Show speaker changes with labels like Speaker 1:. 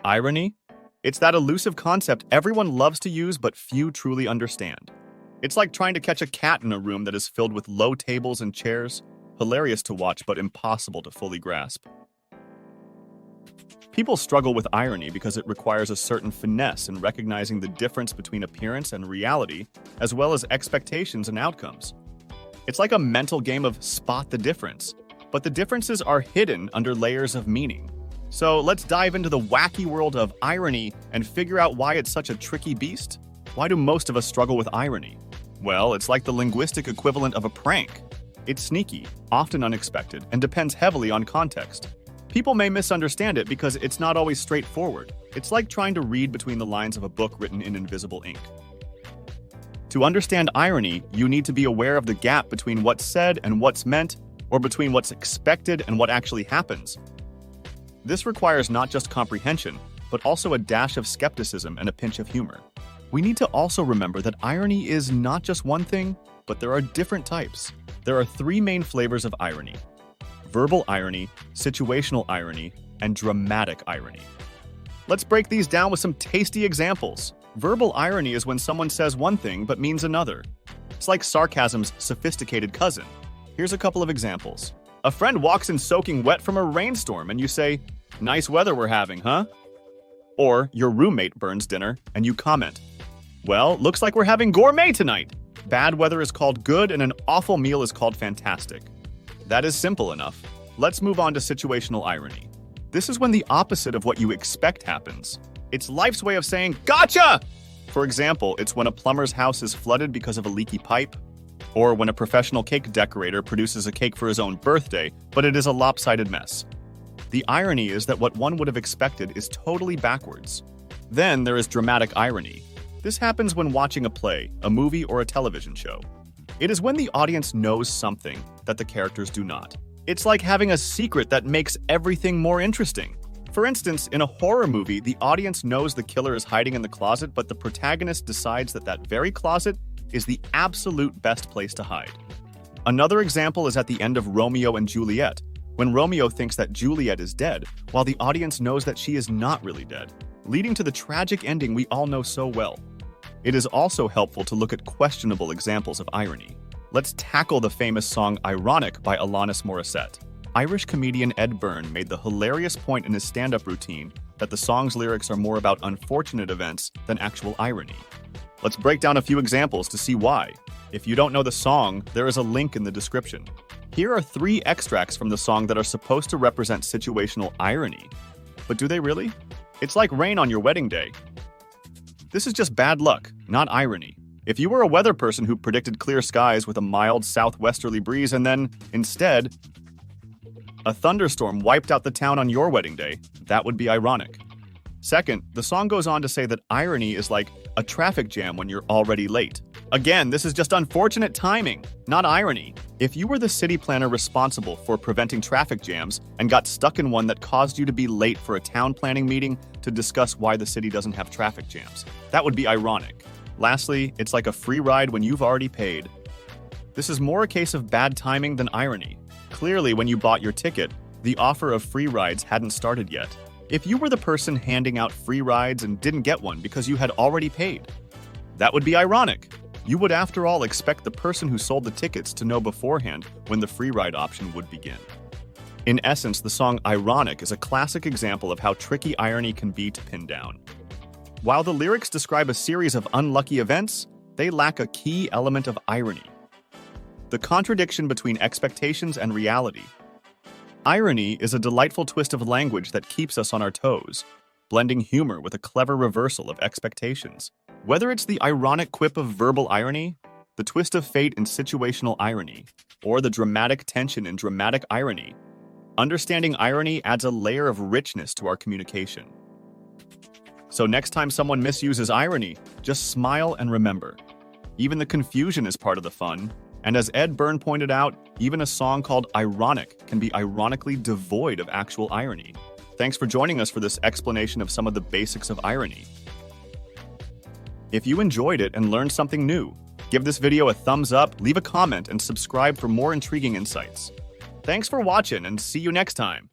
Speaker 1: Irony? It's that elusive concept everyone loves to use but few truly understand. It's like trying to catch a cat in a room that is filled with low tables and chairs, hilarious to watch but impossible to fully grasp. People struggle with irony because it requires a certain finesse in recognizing the difference between appearance and reality, as well as expectations and outcomes. It's like a mental game of spot the difference, but the differences are hidden under layers of meaning. So let's dive into the wacky world of irony and figure out why it's such a tricky beast. Why do most of us struggle with irony? Well, it's like the linguistic equivalent of a prank. It's sneaky, often unexpected, and depends heavily on context. People may misunderstand it because it's not always straightforward. It's like trying to read between the lines of a book written in invisible ink. To understand irony, you need to be aware of the gap between what's said and what's meant, or between what's expected and what actually happens. This requires not just comprehension, but also a dash of skepticism and a pinch of humor. We need to also remember that irony is not just one thing, but there are different types. There are three main flavors of irony: verbal irony, situational irony, and dramatic irony. Let's break these down with some tasty examples. Verbal irony is when someone says one thing but means another. It's like sarcasm's sophisticated cousin. Here's a couple of examples. A friend walks in soaking wet from a rainstorm and you say, "Nice weather we're having, huh?" Or your roommate burns dinner and you comment, "Well, looks like we're having gourmet tonight." Bad weather is called good and an awful meal is called fantastic. That is simple enough. Let's move on to situational irony. This is when the opposite of what you expect happens. It's life's way of saying, "Gotcha!" For example, it's when a plumber's house is flooded because of a leaky pipe, or when a professional cake decorator produces a cake for his own birthday, but it is a lopsided mess. The irony is that what one would have expected is totally backwards. Then there is dramatic irony. This happens when watching a play, a movie, or a television show. It is when the audience knows something that the characters do not. It's like having a secret that makes everything more interesting. For instance, in a horror movie, the audience knows the killer is hiding in the closet, but the protagonist decides that that very closet is the absolute best place to hide. Another example is at the end of Romeo and Juliet, when Romeo thinks that Juliet is dead, while the audience knows that she is not really dead, leading to the tragic ending we all know so well. It is also helpful to look at questionable examples of irony. Let's tackle the famous song Ironic by Alanis Morissette. Irish comedian Ed Byrne made the hilarious point in his stand-up routine that the song's lyrics are more about unfortunate events than actual irony. Let's break down a few examples to see why. If you don't know the song, there is a link in the description. Here are 3 extracts from the song that are supposed to represent situational irony. But do they really? It's like rain on your wedding day. This is just bad luck, not irony. If you were a weather person who predicted clear skies with a mild southwesterly breeze and then, instead, a thunderstorm wiped out the town on your wedding day, that would be ironic. Second, the song goes on to say that irony is like a traffic jam when you're already late. Again, this is just unfortunate timing, not irony. If you were the city planner responsible for preventing traffic jams and got stuck in one that caused you to be late for a town planning meeting to discuss why the city doesn't have traffic jams, that would be ironic. Lastly, it's like a free ride when you've already paid. This is more a case of bad timing than irony. Clearly, when you bought your ticket, the offer of free rides hadn't started yet. If you were the person handing out free rides and didn't get one because you had already paid, that would be ironic. You would, after all, expect the person who sold the tickets to know beforehand when the free ride option would begin. In essence, the song Ironic is a classic example of how tricky irony can be to pin down. While the lyrics describe a series of unlucky events, they lack a key element of irony: the contradiction between expectations and reality. Irony is a delightful twist of language that keeps us on our toes, blending humor with a clever reversal of expectations. Whether it's the ironic quip of verbal irony, the twist of fate in situational irony, or the dramatic tension in dramatic irony, understanding irony adds a layer of richness to our communication. So next time someone misuses irony, just smile and remember, even the confusion is part of the fun. And as Ed Byrne pointed out, even a song called Ironic can be ironically devoid of actual irony. Thanks for joining us for this explanation of some of the basics of irony. If you enjoyed it and learned something new, give this video a thumbs up, leave a comment, and subscribe for more intriguing insights. Thanks for watching and see you next time.